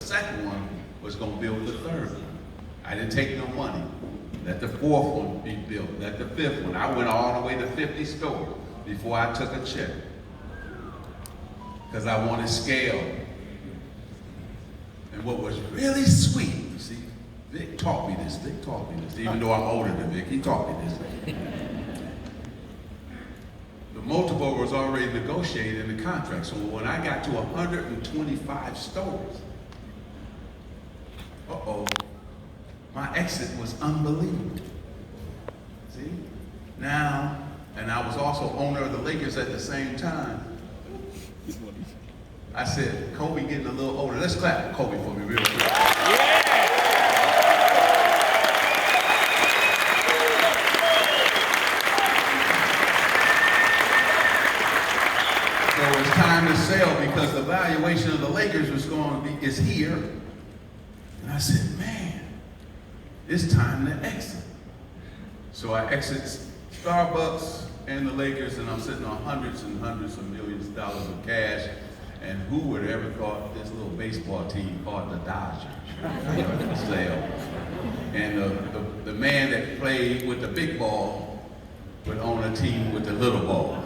second one was going to build the third one. I didn't take no money. Let the fourth one be built. Let the fifth one. I went all the way to 50 stores before I took a check. Because I wanted scale. And what was really sweet, you see, Vic taught me this. Even though I'm older than Vic, he taught me this. The multiple was already negotiated in the contract. So when I got to 125 stores, my exit was unbelievable. See? Now, and I was also owner of the Lakers at the same time. I said, Kobe getting a little older. Let's clap for Kobe for me real quick. Yeah! So it's time to sell because the valuation of the Lakers is here. And I said, man, it's time to exit. So I exit Starbucks and the Lakers, and I'm sitting on hundreds and hundreds of millions of dollars of cash. And who would ever thought this little baseball team called the Dodgers sale? And the man that played with the big ball would own a team with the little ball.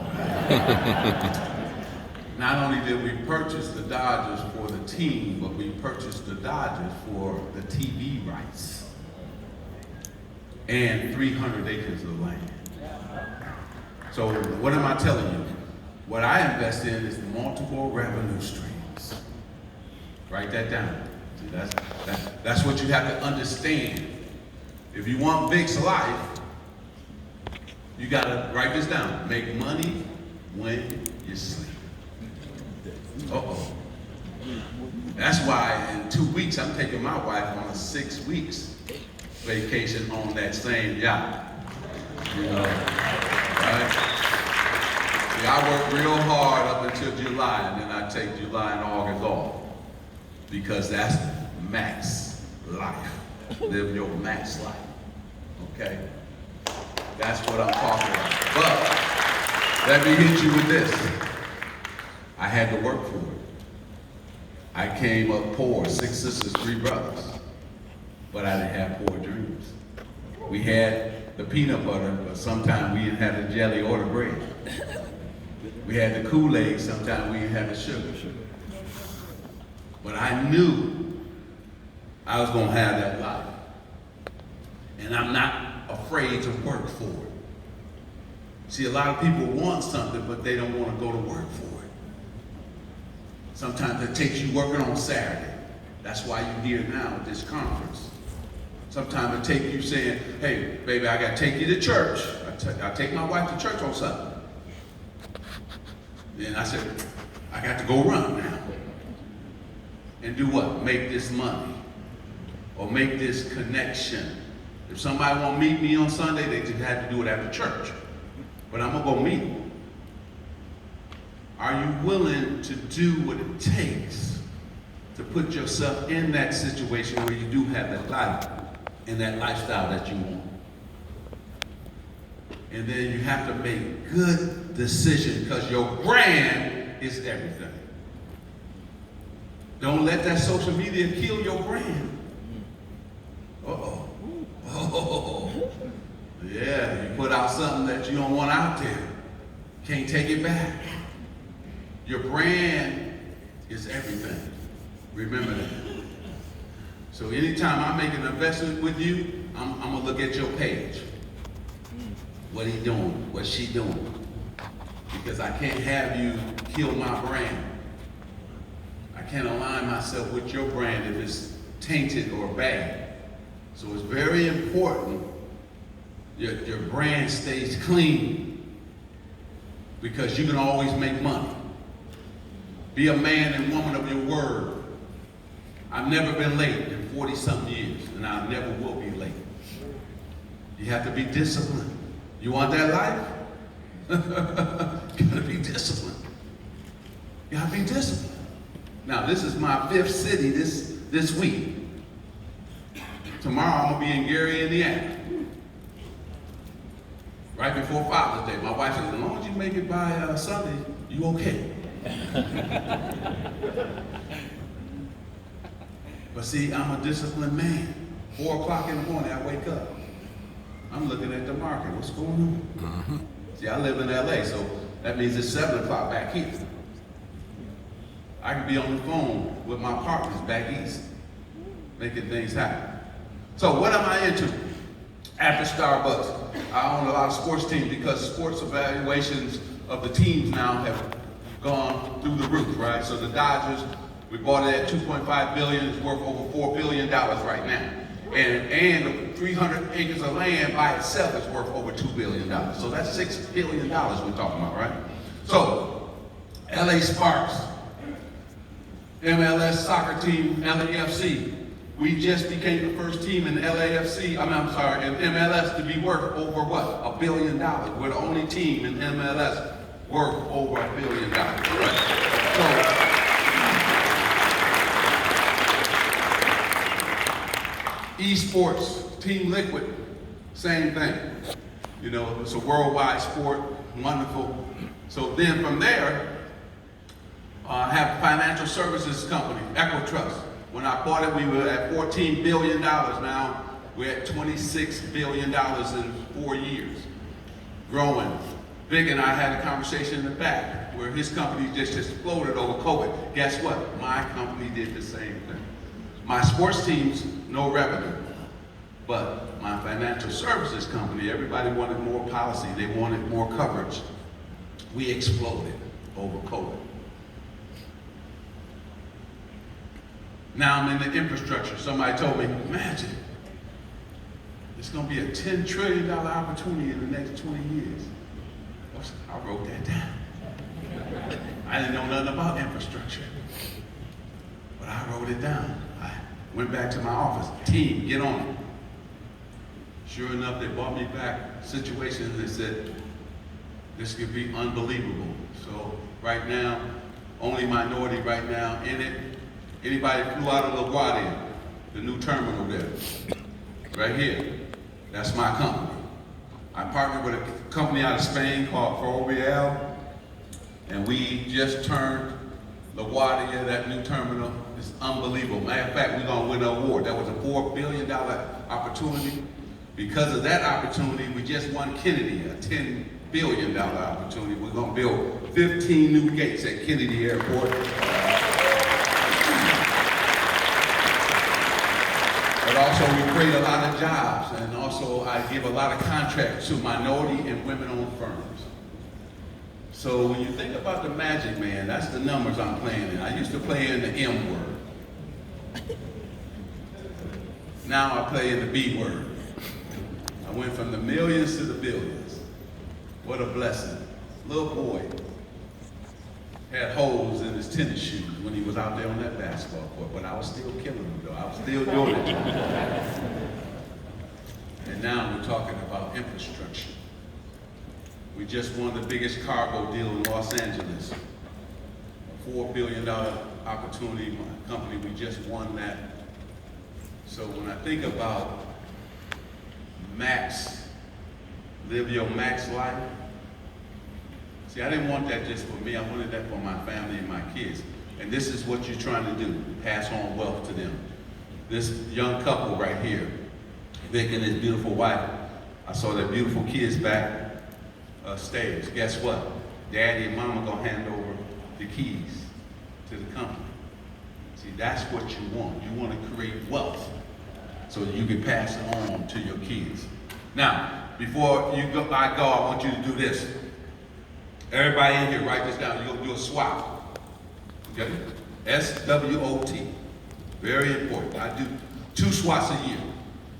Not only did we purchase the Dodgers for the team, but we purchased the Dodgers for the TV rights and 300 acres of land. So what am I telling you? What I invest in is multiple revenue streams. Write that down. See, that's what you have to understand. If you want Vic's life, you gotta write this down. Make money when you sleep. That's why in 2 weeks I'm taking my wife on a 6 weeks vacation on that same yacht. You know, right? See, I work real hard up until July, and then I take July and August off because that's max life. Live your max life. Okay? That's what I'm talking about. But let me hit you with this. I had to work for it. I came up poor, 6 sisters, 3 brothers. But I didn't have poor dreams. We had the peanut butter, but sometimes we didn't have the jelly or the bread. We had the Kool-Aid, sometimes we didn't have the sugar. But I knew I was gonna have that life. And I'm not afraid to work for it. See, a lot of people want something, but they don't want to go to work for it. Sometimes it takes you working on Saturday. That's why you're here now at this conference. Sometimes it takes you saying, hey, baby, I got to take you to church. I take my wife to church on Sunday. Then I said, I got to go run now. And do what? Make this money. Or make this connection. If somebody want to meet me on Sunday, they just have to do it after church. But I'm going to go meet them. Are you willing to do what it takes to put yourself in that situation where you do have that life and that lifestyle that you want? And then you have to make good decisions because your brand is everything. Don't let that social media kill your brand. Yeah, you put out something that you don't want out there. Can't take it back. Your brand is everything. Remember that. So anytime I make an investment with you, I'm gonna look at your page. What he doing? What's she doing? Because I can't have you kill my brand. I can't align myself with your brand if it's tainted or bad. So it's very important your brand stays clean because you can always make money. Be a man and woman of your word. I've never been late in 40-something years, and I never will be late. You have to be disciplined. You want that life? You gotta be disciplined. You gotta be disciplined. Now, this is my 5th city this week. Tomorrow, I'm gonna be in Gary, Indiana. Right before Father's Day. My wife says, as long as you make it by Sunday, you okay. But see, I'm a disciplined man. 4 o'clock in the morning, I wake up. I'm looking at the market. What's going on? See, I live in LA, so that means it's 7 o'clock back here. I can be on the phone with my partners back east, making things happen. So what am I into? After Starbucks, I own a lot of sports teams because sports evaluations of the teams now have gone through the roof, right? So the Dodgers, we bought it at $2.5 billion. It's worth over $4 billion right now. And 300 acres of land by itself is worth over $2 billion. So that's $6 billion we're talking about, right? So, LA Sparks, MLS soccer team, LAFC. We just became the first team in LAFC, in MLS to be worth over what? $1 billion. We're the only team in MLS worth over $1 billion, right? Esports, Team Liquid, same thing. You know, it's a worldwide sport, wonderful. So then from there, I have a financial services company, Equitrust. When I bought it, we were at $14 billion. Now we're at $26 billion in 4 years, growing. Vic and I had a conversation in the back where his company just exploded over COVID. Guess what? My company did the same thing. My sports teams, no revenue. But my financial services company, everybody wanted more policy. They wanted more coverage. We exploded over COVID. Now I'm in the infrastructure. Somebody told me, imagine, it's going to be a $10 trillion opportunity in the next 20 years. I wrote that down. I didn't know nothing about infrastructure, but I wrote it down. I went back to my office. Team, get on it. Sure enough, they brought me back situations that said, this could be unbelievable. So right now, only minority right now in it. Anybody flew out of LaGuardia, the new terminal there, right here. That's my company. I partnered with a company out of Spain called Ferrovial, and we just turned LaGuardia, that new terminal. It's unbelievable. Matter of fact, we're going to win an award. That was a $4 billion opportunity. Because of that opportunity, we just won Kennedy, a $10 billion opportunity. We're going to build 15 new gates at Kennedy Airport. But also we create a lot of jobs, and also I give a lot of contracts to minority and women-owned firms. So when you think about the magic, man, that's the numbers I'm playing in. I used to play in the M word. Now I play in the B word. I went from the millions to the billions. What a blessing. Little boy had holes in his tennis shoes when he was out there on that basketball court, but I was still killing him though. I was still doing it. And now we're talking about infrastructure. We just won the biggest cargo deal in Los Angeles. A $4 billion opportunity, my company, we just won that. So when I think about max, live your max life. See, I didn't want that just for me. I wanted that for my family and my kids. And this is what you're trying to do, pass on wealth to them. This young couple right here, Vic and his beautiful wife, I saw their beautiful kids back stage. Guess what? Daddy and mama gonna hand over the keys to the company. See, that's what you want. You want to create wealth so that you can pass it on to your kids. Now, before you go, I want you to do this. Everybody in here, write this down. You're going to do a SWOT. Okay? SWOT. Very important. I do 2 SWOTs a year.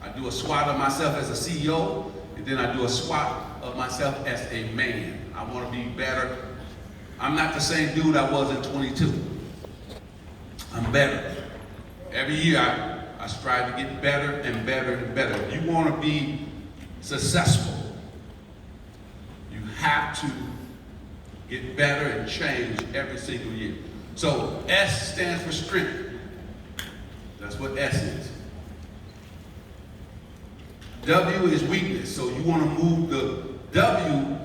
I do a SWOT of myself as a CEO, and then I do a SWOT of myself as a man. I want to be better. I'm not the same dude I was in 22. I'm better. Every year I strive to get better and better and better. If you want to be successful, you have to get better and change every single year. So S stands for strength. That's what S is. W is weakness. So you want to move the W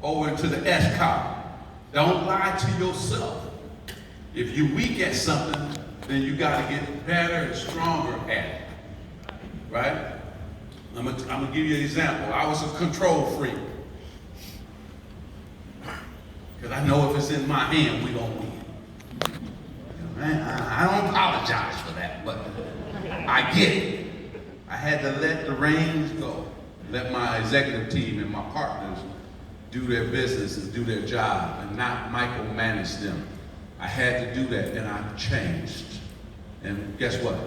over into the S column. Don't lie to yourself. If you're weak at something, then you got to get better and stronger at it, right? I'm gonna give you an example. I was a control freak. Because I know if it's in my hand, we don't win. Man, I don't apologize for that, but I get it. I had to let the reins go. Let my executive team and my partners do their business and do their job and not micromanage them. I had to do that, and I've changed. And guess what?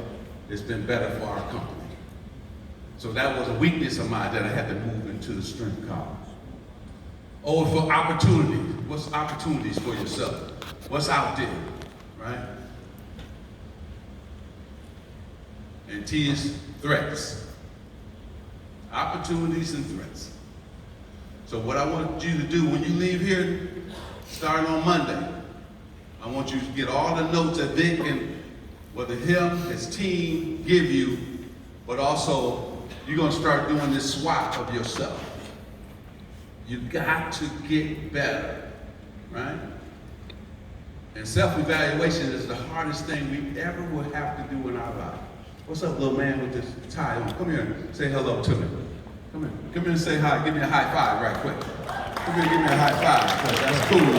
It's been better for our company. So that was a weakness of mine that I had to move into the strength column. Oh, for opportunities. What's opportunities for yourself? What's out there, right? And T is threats. Opportunities and threats. So what I want you to do when you leave here, starting on Monday, I want you to get all the notes that Vic and whether him, his team give you, but also you're going to start doing this SWOT of yourself. You got to get better, right? And self-evaluation is the hardest thing we ever will have to do in our life. What's up, little man with this tie on? Come here and say hello to me. Come here. Come here and say hi. Give me a high five right quick. Come here and give me a high five, because that's cool.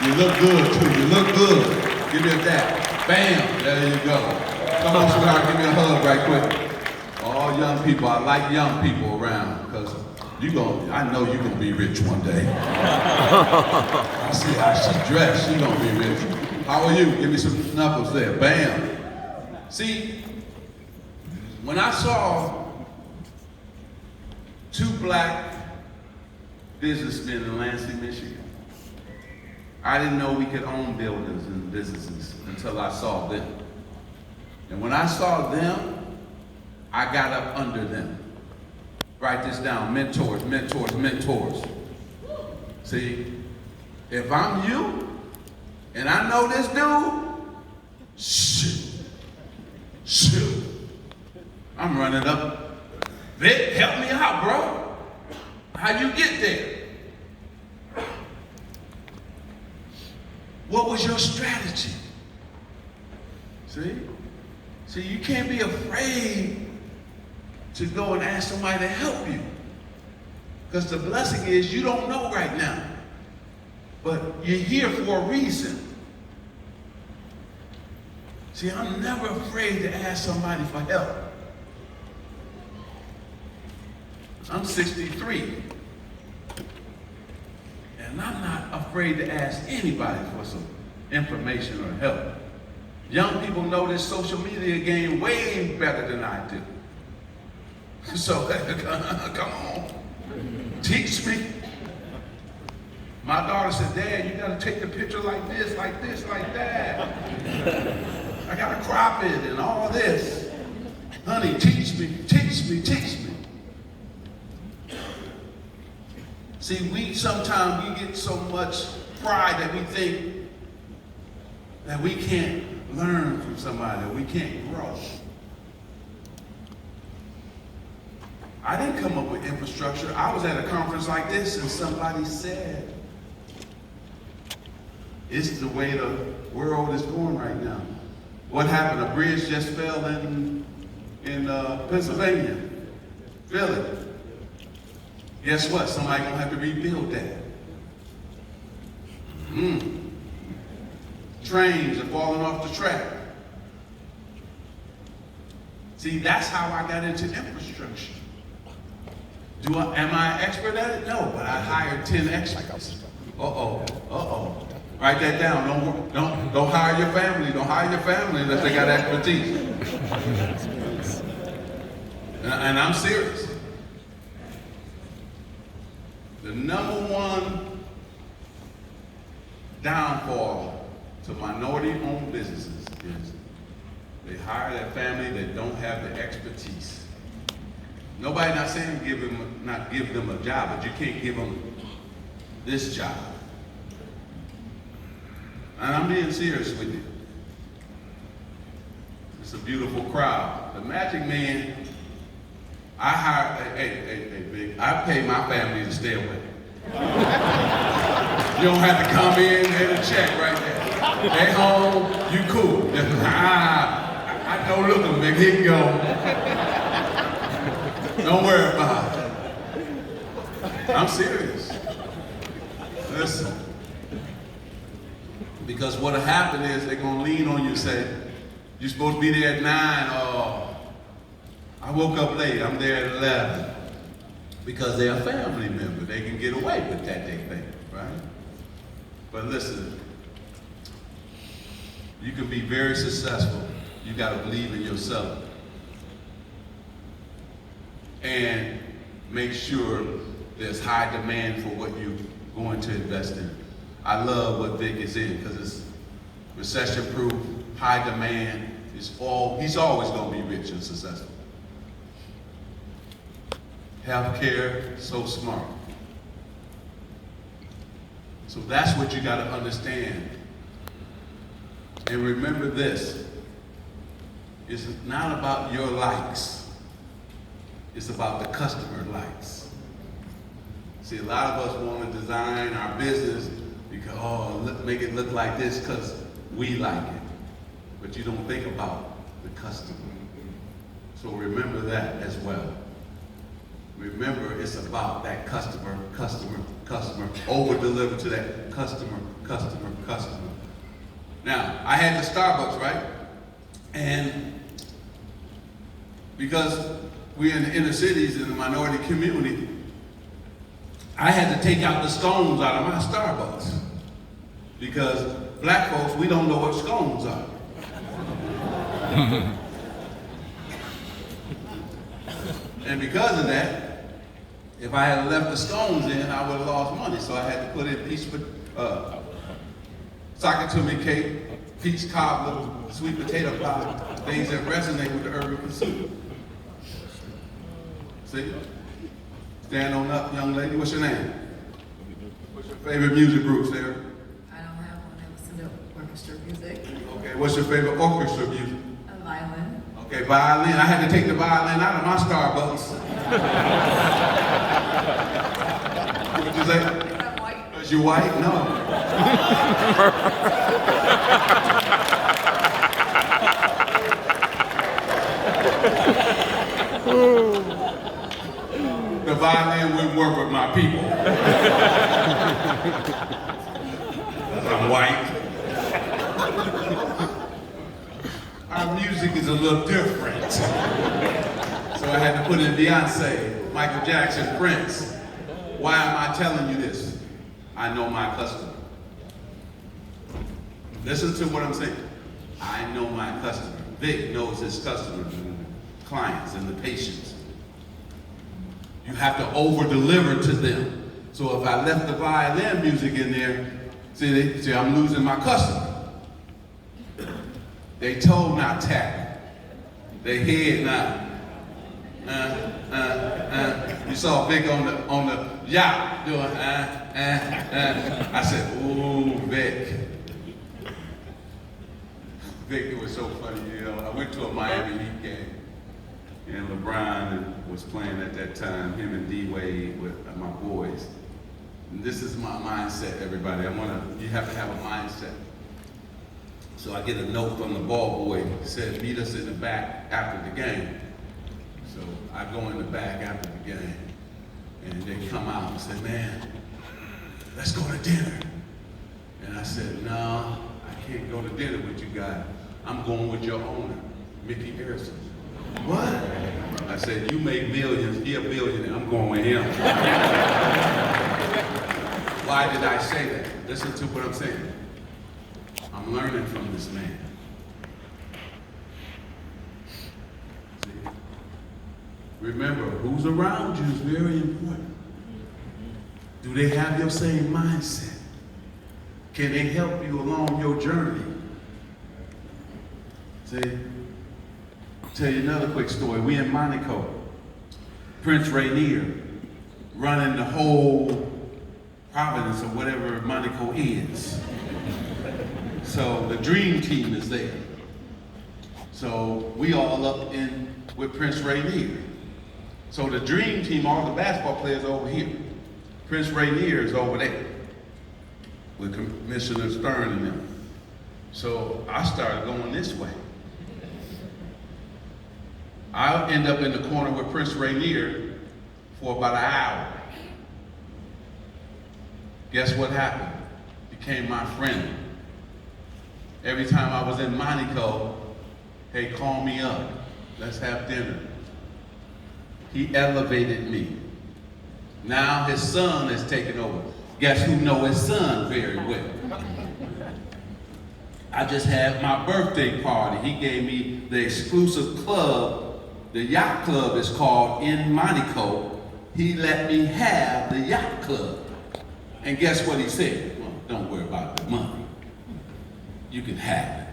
You look good, too. You look good. Give me a dap. Bam. There you go. Come on, sweetheart. Give me a hug right quick. All young people. I like young people around, because I know you're going to be rich one day. I see how she dressed. She's going to be rich. How are you? Give me some knuckles there. Bam. See, when I saw 2 black businessmen in Lansing, Michigan, I didn't know we could own buildings and businesses until I saw them. And when I saw them, I got up under them. Write this down, mentors, mentors, mentors. See, if I'm you, and I know this dude, shoot, I'm running up. Vic, help me out, bro. How you get there? What was your strategy? See, you can't be afraid to go and ask somebody to help you. Because the blessing is you don't know right now. But you're here for a reason. See, I'm never afraid to ask somebody for help. I'm 63. And I'm not afraid to ask anybody for some information or help. Young people know this social media game way better than I do. So, come on, teach me. My daughter said, Dad, you gotta take the picture like this, like this, like that. I gotta crop it and all this. Honey, teach me, teach me, teach me. See, sometimes we get so much pride that we think that we can't learn from somebody, that we can't grow. I didn't come up with infrastructure. I was at a conference like this and somebody said, it's the way the world is going right now. What happened? A bridge just fell in Pennsylvania. Philly. Guess what? Somebody's gonna have to rebuild that. Trains are falling off the track. See, that's how I got into infrastructure. Am I an expert at it? No, but I hired 10 experts. Write that down. Don't hire your family. Don't hire your family unless they got expertise. And I'm serious. The number one downfall to minority-owned businesses is they hire that family that don't have the expertise. Nobody not saying not give them a job, but you can't give them this job. And I'm being serious with you. It's a beautiful crowd. The Magic Man, I hired, hey, Big, I pay my family to stay away. You don't have to come in and get a check right there. They home, you cool. I don't look them, big. Here you go. Don't worry about it. I'm serious. Listen. Because what'll happen is they're gonna lean on you and say, you're supposed to be there at 9. Oh, I woke up late, I'm there at 11. Because they're a family member. They can get away with that, they think, right? But listen, you can be very successful. You gotta believe in yourself. And make sure there's high demand for what you're going to invest in. I love what Vic is in because it's recession-proof, high demand. He's always gonna be rich and successful. Healthcare, so smart. So that's what you gotta understand. And remember this, it's not about your likes, it's about the customer likes. See, a lot of us wanna design our business because, make it look like this because we like it. But you don't think about the customer. So remember that as well. Remember, it's about that customer, over-deliver to that customer. Now, I had the Starbucks, right? And because we're in the inner cities in the minority community, I had to take out the scones out of my Starbucks. Because black folks, we don't know what scones are. And because of that, if I had left the scones in, I would have lost money. So I had to put in peach sakatumi cake, peach cobbler, sweet potato pie, things that resonate with the urban consumer. See? Stand on up, young lady. What's your name? What's your favorite music group, Sarah? I don't have one. I listen to orchestra music. Okay, what's your favorite orchestra music? A violin. Okay, violin. I had to take the violin out of my Starbucks. What'd you say? Is that white? Is you white? No. The violin wouldn't work with my people. I'm white. Our music is a little different. So I had to put in Beyonce, Michael Jackson, Prince. Why am I telling you this? I know my customer. Listen to what I'm saying. I know my customer. Vic knows his customers and the clients and the patients. You have to over-deliver to them. So if I left the violin music in there, see, I'm losing my customer. They toe not tapping. They head not. You saw Vic on the yacht doing I said, ooh, Vic. Vic, it was so funny, you know. I went to a Miami Heat game, and LeBron was playing at that time, him and D-Wade with my boys. And this is my mindset, everybody. You have to have a mindset. So I get a note from the ball boy. He said, meet us in the back after the game. So I go in the back after the game, and they come out and say, man, let's go to dinner. And I said, no, I can't go to dinner with you guys. I'm going with your owner, Mickey Harrison. What? I said, you make millions, he a billionaire, I'm going with him. Why did I say that? Listen to what I'm saying. I'm learning from this man. See? Remember, who's around you is very important. Do they have your same mindset? Can they help you along your journey? See? I'll tell you another quick story. We in Monaco. Prince Rainier running the whole Providence or whatever Monaco is. So the dream team is there. So we all up in with Prince Rainier. So the dream team, all the basketball players are over here. Prince Rainier is over there with Commissioner Stern and them. So I started going this way. I end up in the corner with Prince Rainier for about an hour. Guess what happened? Became my friend. Every time I was in Monaco, hey, call me up. Let's have dinner. He elevated me. Now his son is taking over. Guess who know his son very well? I just had my birthday party. He gave me the exclusive club. The yacht club is called in Monaco. He let me have the yacht club. And guess what he said? Well, don't worry about the money. You can have it.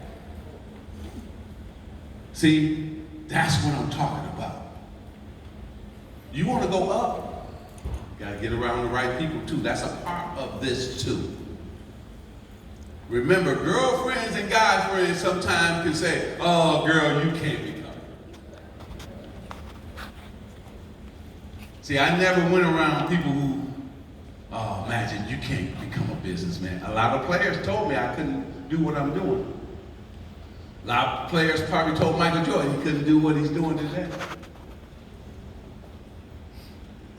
See, that's what I'm talking about. You want to go up? You got to get around the right people too. That's a part of this too. Remember, girlfriends and guy friends sometimes can say, oh, girl, you can't become. See, I never went around people who, oh, imagine you can't become a businessman. A lot of players told me I couldn't do what I'm doing. A lot of players probably told Michael Jordan he couldn't do what he's doing today.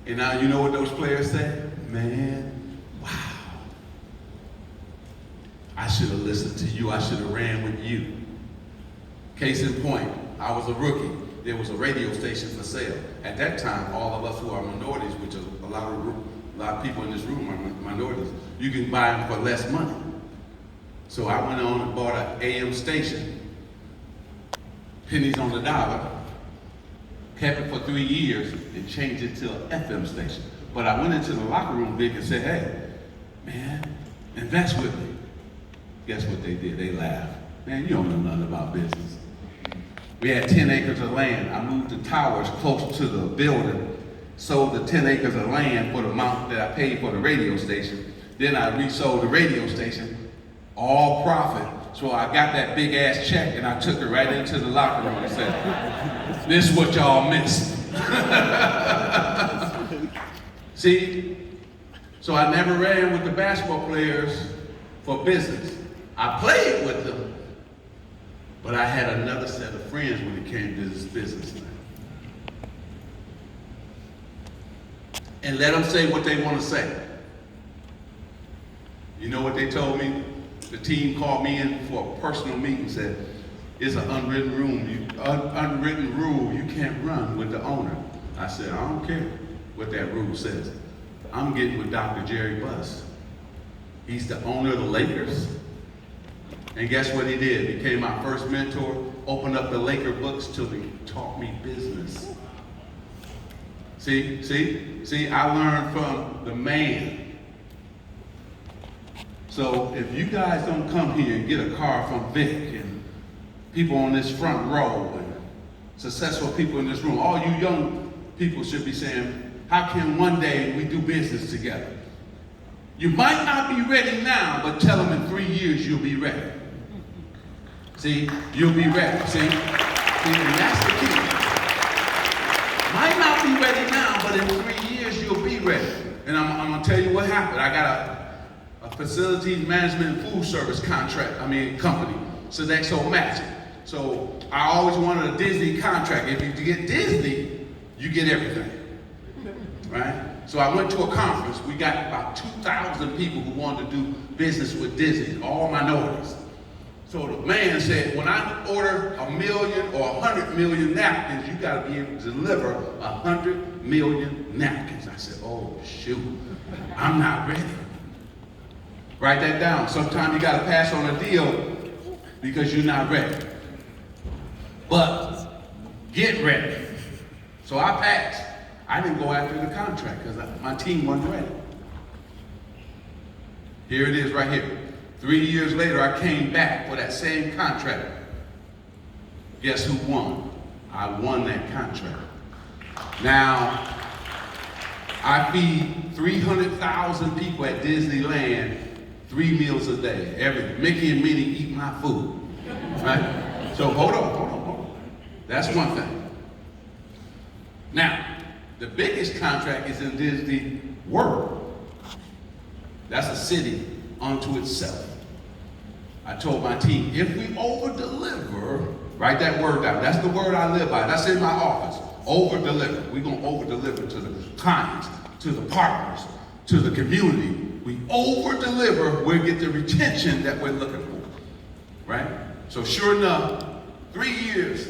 And now you know what those players say? Man, wow. I should have listened to you. I should have ran with you. Case in point, I was a rookie. There was a radio station for sale. At that time, all of us who are minorities, which are a lot of people in this room are minorities, you can buy them for less money. So I went on and bought an AM station, pennies on the dollar, kept it for 3 years, and changed it to an FM station. But I went into the locker room, Vic, and said, hey, man, invest with me. Guess what they did? They laughed. Man, you don't know nothing about business. We had 10 acres of land. I moved the towers close to the building, sold the 10 acres of land for the amount that I paid for the radio station. Then I resold the radio station, all profit. So I got that big ass check and I took it right into the locker room and said, this is what y'all missed. See? So I never ran with the basketball players for business. I played with them, but I had another set of friends when it came to this business thing. And let them say what they want to say. You know what they told me? The team called me in for a personal meeting and said, it's an unwritten rule, you can't run with the owner. I said, I don't care what that rule says. I'm getting with Dr. Jerry Buss. He's the owner of the Lakers. And guess what he did? He became my first mentor, opened up the Laker books to me, taught me business. See, I learned from the man. So if you guys don't come here and get a car from Vic and people on this front row and successful people in this room, all you young people should be saying, how can one day we do business together? You might not be ready now, but tell them in 3 years you'll be ready. See, you'll be ready. See, and that's the key. Might not be ready now, but in 3 years you'll be ready. And I'm gonna tell you what happened. I got a facilities management and food service company, Sodexo Magic. So I always wanted a Disney contract. If you get Disney, you get everything, right? So I went to a conference. We got about 2,000 people who wanted to do business with Disney, all minorities. So the man said, when I order 1 million or 100 million napkins, you got to be able to deliver 100 million napkins. I said, oh, shoot, I'm not ready. Write that down. Sometimes you got to pass on a deal because you're not ready. But get ready. So I passed. I didn't go after the contract because my team wasn't ready. Here it is right here. 3 years later, I came back for that same contract. Guess who won? I won that contract. Now, I feed 300,000 people at Disneyland 3 meals a day. Mickey and Minnie eat my food, right? So hold on. That's one thing. Now, the biggest contract is in Disney World. That's a city unto itself. I told my team, if we over-deliver, write that word down. That's the word I live by. That's in my office. Over-deliver. We're going to over-deliver to the clients, to the partners, to the community. We over-deliver, we'll get the retention that we're looking for, right? So sure enough, 3 years,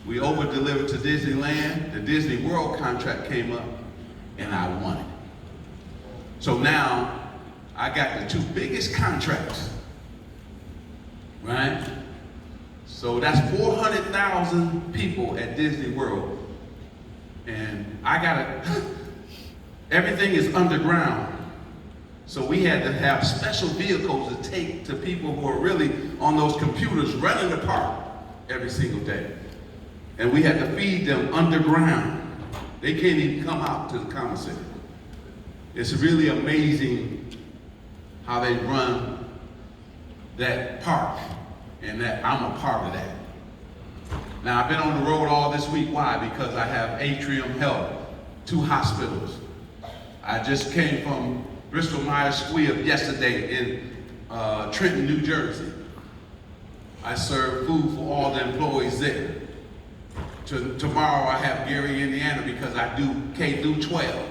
we over-delivered to Disneyland. The Disney World contract came up, and I won it. So now, I got the 2 biggest contracts, right? So that's 400,000 people at Disney World. And everything is underground. So we had to have special vehicles to take to people who are really on those computers running the park every single day. And we had to feed them underground. They can't even come out to the commissary. It's really amazing how they run that park, and that I'm a part of that. Now, I've been on the road all this week. Why? Because I have Atrium Health, 2 hospitals. I just came from Bristol Myers Squibb yesterday in Trenton, New Jersey. I serve food for all the employees there. Tomorrow I have Gary, Indiana, because I do K through 12.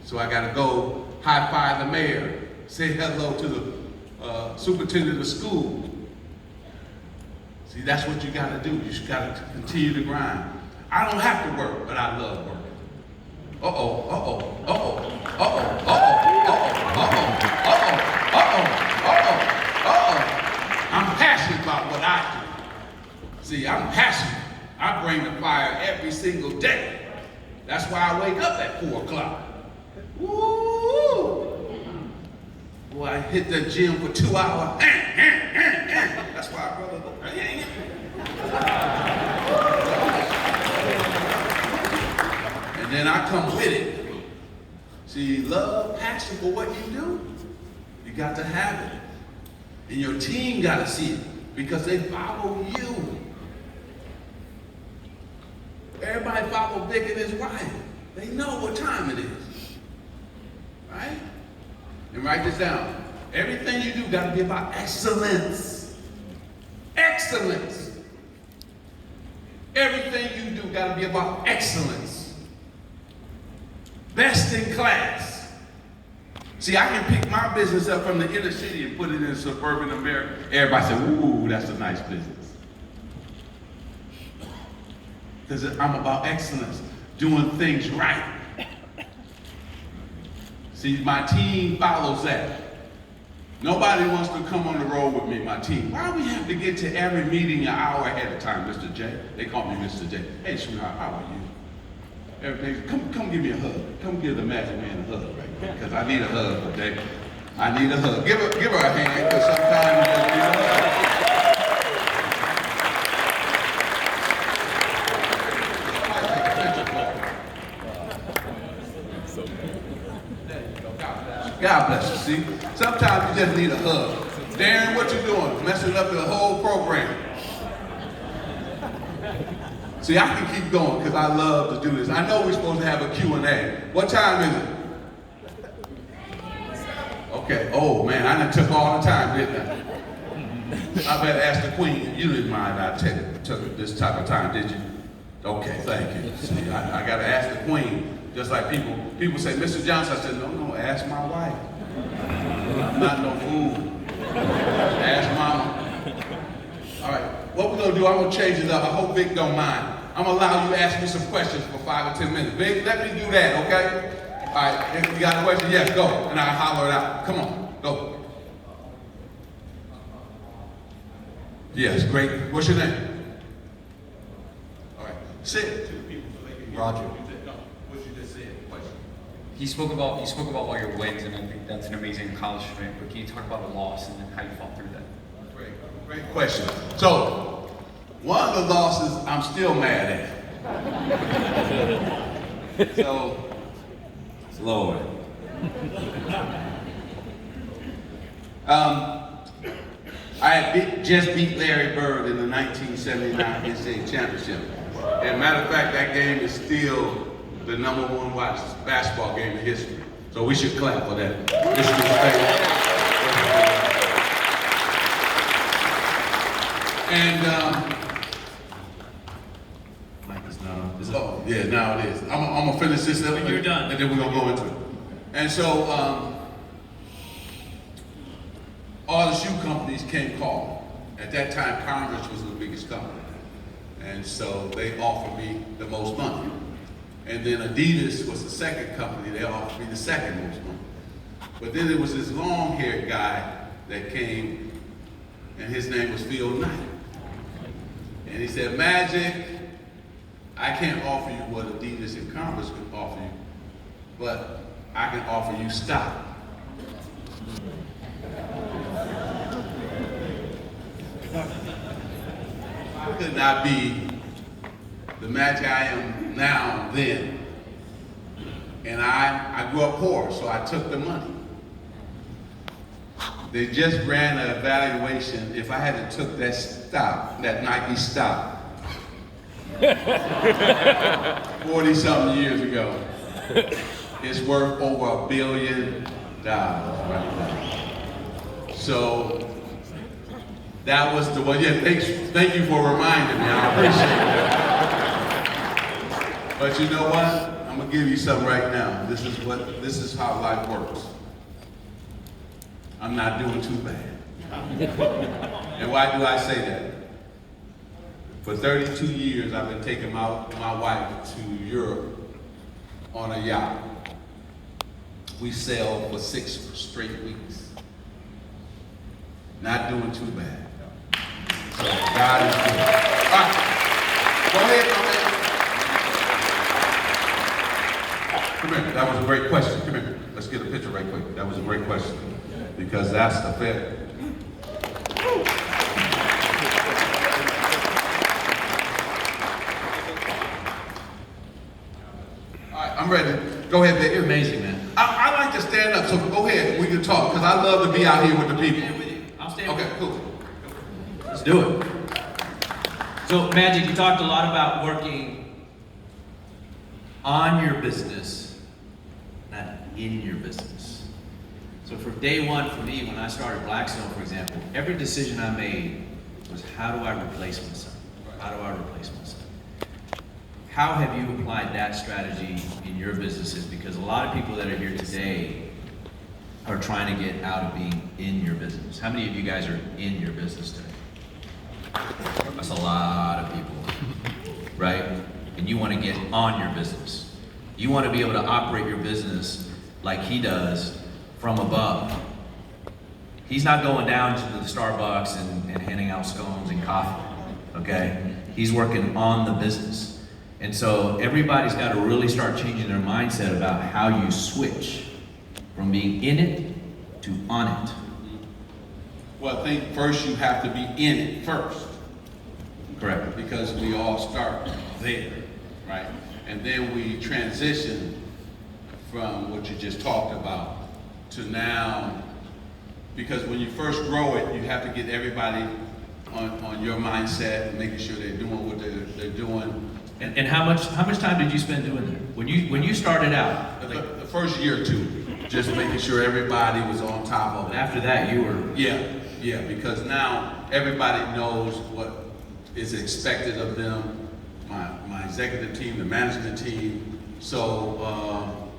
So I gotta go high five the mayor, say hello to the superintendent of school. See, that's what you gotta do. You just gotta continue to grind. I don't have to work, but I love working. I'm passionate about what I do. See, I'm passionate. I bring the fire every single day. That's why I wake up at 4 o'clock. Woo! Boy, I hit the gym for 2 hours. That's why I brother look. And then I come with it. See, love, passion for what you do, you got to have it. And your team got to see it because they follow you. Everybody follow Vic and his wife. They know what time it is. Right? And write this down. Everything you do got to be about excellence. Excellence. Everything you do got to be about excellence. Best in class. See, I can pick my business up from the inner city and put it in suburban America. Everybody say, ooh, that's a nice business. Because I'm about excellence, doing things right. See, my team follows that. Nobody wants to come on the road with me, my team. Why do we have to get to every meeting an hour ahead of time, Mr. J? They call me Mr. J. Hey, sweetheart, how are you? Everything, come give me a hug. Come give the Magic Man a hug right now, because I need a hug today. I need a hug. Give her a hand, because sometimes you just need a hug. God bless you, see? Sometimes you just need a hug. Darren, what you doing? Messing up the whole program. See, I can keep going because I love to do this. I know we're supposed to have a Q&A. What time is it? Okay, oh man, I done took all the time, didn't I? I better ask the queen. You didn't mind I took this type of time, did you? Okay, thank you. See, I gotta ask the queen. Just like people say, Mr. Johnson, I said, no, ask my wife. I'm not no fool. Ask mama. All right, what we're gonna do, I'm gonna change it up. I hope Vic don't mind. I'm gonna allow you to ask me some questions for 5 or 10 minutes. Vic, let me do that, okay? All right, if you got a question, yes, go. And I'll holler it out. Come on, go. Yes, great. What's your name? All right, sit to the people so they can hear. Roger. What you just said, question. You spoke about all your wins, and I think that's an amazing accomplishment. But can you talk about a loss and then how you fought through that? Great question. So, one of the losses I'm still mad at. So, Lord. I had just beat Larry Bird in the 1979 NCAA championship. And matter of fact, that game is still the #1 watched basketball game in history. So we should clap for that. And, Mike is not. Is it? oh, yeah, now it is. I'm gonna finish this up. When you're done. And then we're gonna go into it. And so, all the shoe companies came calling. At that time, Converse was the biggest company. And so they offered me the most money. And then Adidas was the second company. They offered me the second most money. But then there was this long-haired guy that came, and his name was Phil Knight. And he said, Magic, I can't offer you what Adidas and Converse can offer you, but I can offer you stock. I could not be the Magic I am now then. And I grew up poor, so I took the money. They just ran an evaluation. If I had to took that stock, that Nike stock, 40-something years ago, it's worth over $1 billion right now. So that was the one. Yeah, thank you for reminding me. I appreciate it. But you know what? I'm gonna give you something right now. This is how life works. I'm not doing too bad. And why do I say that? For 32 years, I've been taking my wife to Europe on a yacht. We sailed for 6 straight weeks. Not doing too bad. So God is good. All right, go ahead. Come here, that was a great question. Come here, let's get a picture right quick. That was a great question, because that's the fair. All right, I'm ready. Go ahead, baby. You're amazing, man. I like to stand up, so go ahead, we can talk, because I love to be out here with the people. I'll stand. Okay, cool. Let's do it. So, Magic, you talked a lot about working on your business, not in your business. So for day one, for me, when I started Blackstone, for example, every decision I made was, how do I replace myself? How do I replace myself? How have you applied that strategy in your businesses? Because a lot of people that are here today are trying to get out of being in your business. How many of you guys are in your business today? That's a lot of people, right? And you want to get on your business. You want to be able to operate your business like he does from above. He's not going down to the Starbucks and handing out scones and coffee, okay? He's working on the business. And so everybody's got to really start changing their mindset about how you switch from being in it to on it. Well, I think first you have to be in it first. Correct. Because we all start there, right? And then we transition from what you just talked about to now, because when you first grow it, you have to get everybody on your mindset and making sure they're doing what they're doing. And how much time did you spend doing that? When you started out? The first year or two, just making sure everybody was on top of it. After that, you were... Yeah, because now everybody knows what is expected of them, my executive team, the management team. So,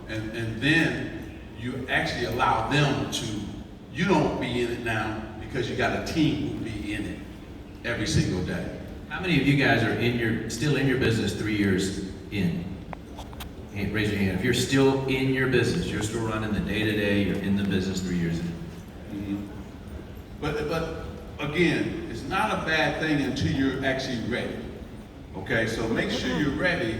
and then you actually allow them to, you don't be in it now because you got a team who be in it every single day. How many of you guys are still in your business 3 years in? Hey, raise your hand. If you're still in your business, you're still running the day-to-day, you're in the business 3 years in. Mm-hmm. But again, it's not a bad thing until you're actually ready. Okay, so make sure you're ready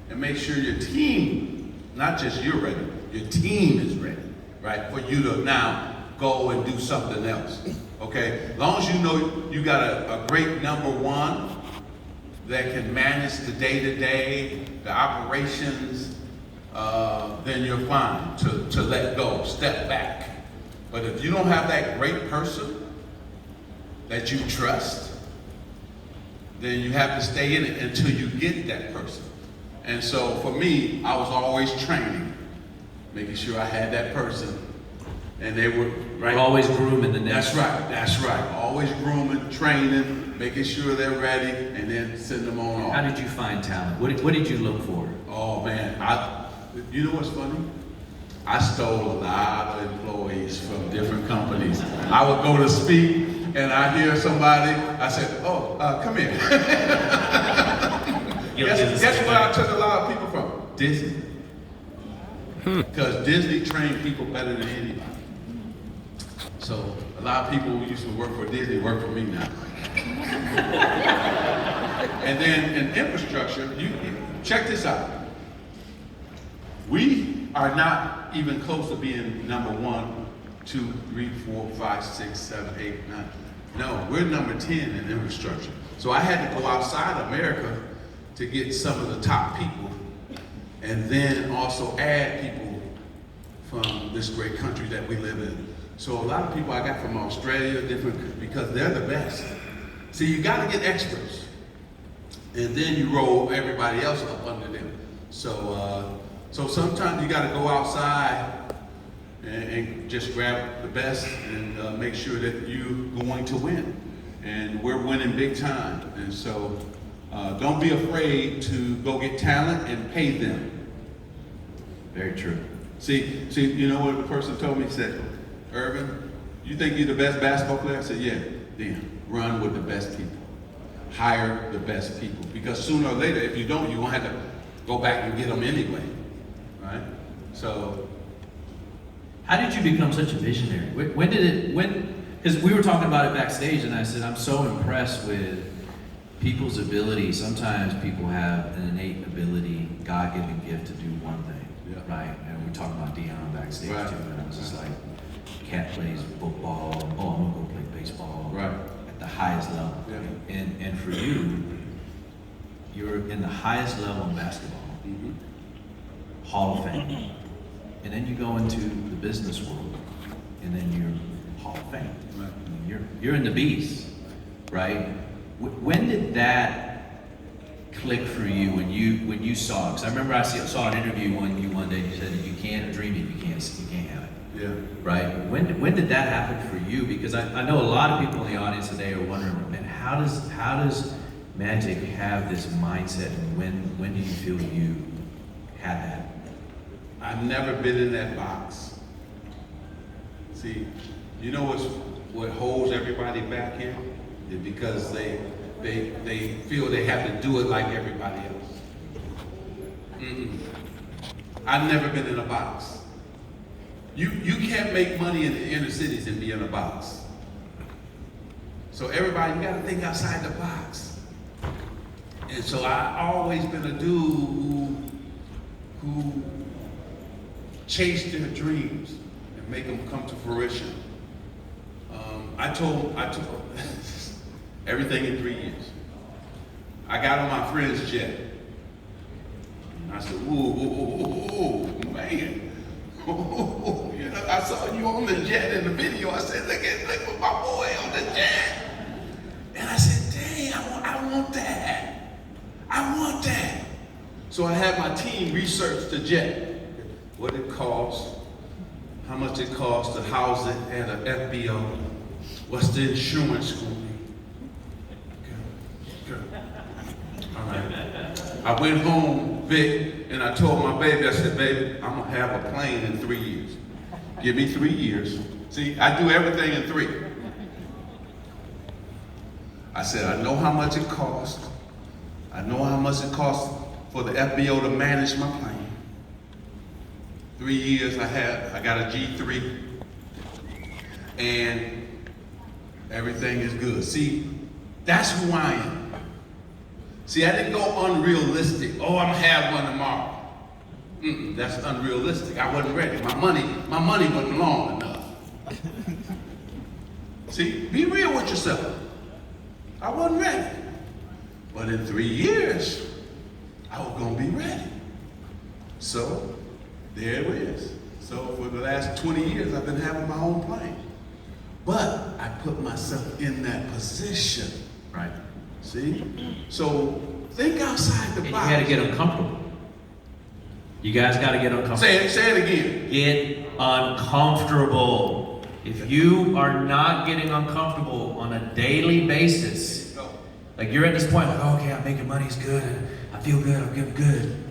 and make sure your team, not just you're ready, your team is ready, right? For you to now go and do something else. Okay, as long as you know you got a great number one that can manage the day-to-day, the operations, then you're fine to let go, step back. But if you don't have that great person that you trust, then you have to stay in it until you get that person. And so for me, I was always training, making sure I had that person, and they were right. We're always grooming the next. That's right. Always grooming, training, making sure they're ready, and then send them on off. How did you find talent? What did you look for? Oh man, you know what's funny? I stole a lot of employees from different companies. I would go to speak, and I hear somebody, I said, oh, come here. Guess where I took a lot of people from? Disney. Because Disney trained people better than anybody. So a lot of people who used to work for Disney work for me now. And then in infrastructure, you check this out. We are not even close to being number 1, 2, 3, 4, 5, 6, 7, 8, 9. No, we're number 10 in infrastructure. So I had to go outside America to get some of the top people, and then also add people from this great country that we live in. So a lot of people I got from Australia, different, because they're the best. See, you got to get experts, and then you roll everybody else up under them. So, so sometimes you got to go outside and just grab the best and make sure that you're going to win. And we're winning big time. And so don't be afraid to go get talent and pay them. Very true. See, you know what the person told me? He said, Irvin, you think you're the best basketball player? I said, yeah. Then run with the best people. Hire the best people. Because sooner or later, if you don't, you're going to have to go back and get them anyway. Right? So. How did you become such a visionary? Because we were talking about it backstage, and I said, I'm so impressed with people's ability. Sometimes people have an innate ability, God-given gift to do one thing, right? And we talked about Dion backstage too, and I was just like, cat plays football, I'm gonna go play baseball at the highest level. Yeah. And for you, you're in the highest level in basketball, Hall of Fame. And then you go into the business world, and then you're Hall of Fame. Right. I mean, you're in the beast, right? When did that click for you when you saw it? Because I remember I saw an interview one day. You said you can't dream it, you can't have it. Yeah. Right. When did that happen for you? Because I know a lot of people in the audience today are wondering, man, how does Magic have this mindset, and when do you feel you had that? I've never been in that box. See, you know what holds everybody back here? Is because they feel they have to do it like everybody else. I've never been in a box. You can't make money in the inner cities and be in a box. So everybody, you gotta think outside the box. And so I've always been a dude who chase their dreams and make them come to fruition. I told everything in 3 years. I got on my friend's jet. And I said, ooh, man. Ooh, you know, I saw you on the jet in the video. I said, look at my boy on the jet. And I said, dang, I want that. I want that. So I had my team research the jet. What it costs, how much it costs to house it at an FBO, what's the insurance going to be? Good. All right. I went home, Vic, and I told my baby, I said, baby, I'm going to have a plane in 3 years. Give me 3 years. See, I do everything in 3. I said, I know how much it costs. I know how much it costs for the FBO to manage my plane. 3 years I got a G3, and everything is good. See, that's who I am. See, I didn't go unrealistic. Oh, I'm gonna have one tomorrow. That's unrealistic. I wasn't ready. My money wasn't long enough. See, be real with yourself. I wasn't ready. But in 3 years, I was gonna be ready. So, there it is. So for the last 20 years, I've been having my own plane. But I put myself in that position. Right. See? So think outside the box. You gotta get uncomfortable. You guys gotta get uncomfortable. Say it again. Get uncomfortable. If you are not getting uncomfortable on a daily basis, Like you're at this point, like, oh, okay, I'm making money, it's good, I feel good, I'm getting good.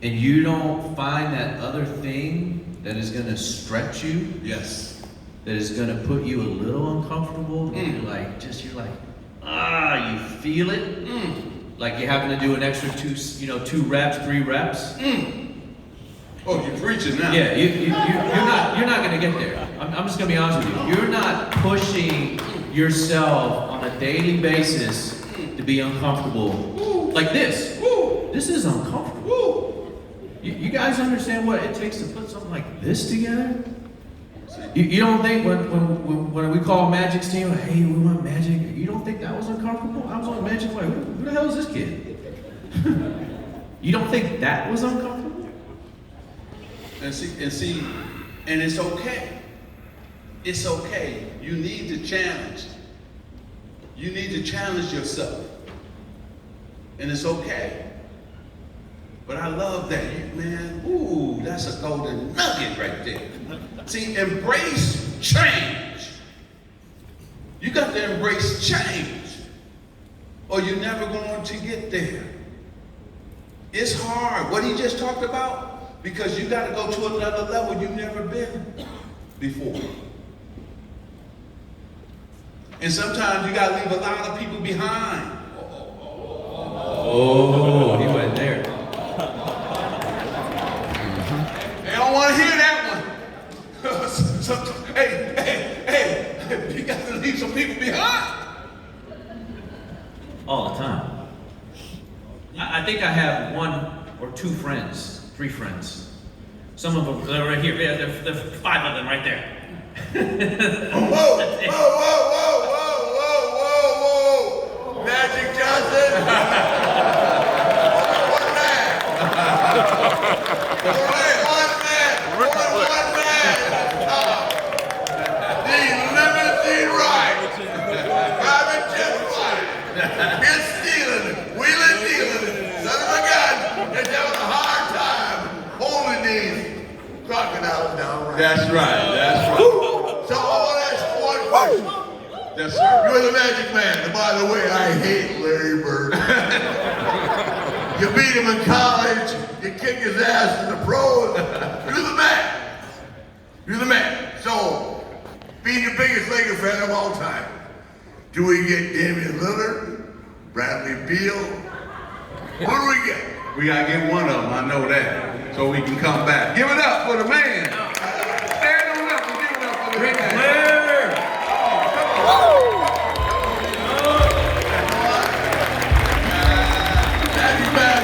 And you don't find that other thing that is gonna stretch you, Yes. that is gonna put you a little uncomfortable, and you're like, you feel it. Like you're having to do an extra 2 reps, 3 reps. Oh, you're preaching now. Yeah, you're not gonna get there. I'm just gonna be honest with you. You're not pushing yourself on a daily basis to be uncomfortable like this. This is uncomfortable. You guys understand what it takes to put something like this together? You don't think when we call Magic's team, like, hey, we want Magic, you don't think that was uncomfortable? I was on Magic, like, who the hell is this kid? You don't think that was uncomfortable? And it's okay. It's okay. You need to challenge. You need to challenge yourself. And it's okay. But I love that, man. That's a golden nugget right there. See, embrace change. You got to embrace change, or you're never going to get there. It's hard. What he just talked about, because you got to go to another level you've never been before. And sometimes you got to leave a lot of people behind. Oh, he went there. They don't want to hear that one. Hey, you got to leave some people behind. All the time. I think I have 1 or 2 friends, 3 friends. Some of them are right here. Yeah, there's 5 of them right there. Whoa! Magic Johnson! One man! One man! The limousine ride! Driving just fine! He's stealing, wheeling, dealing, son of a gun! Is having a hard time holding these crocodiles down. That's right. So I want to ask you one question. Yes, sir. You're the Magic Man. And by the way, I hate Larry Bird. You beat him in college. You kick his ass in the pros. You're the man. You're the man. So, being the biggest Laker fan of all time, do we get Damian Lillard, Bradley Beal? Who do we get? We gotta get one of them. I know that. So we can come back. Give it up for the man. Stand on up and give it up for the man. Magic Man,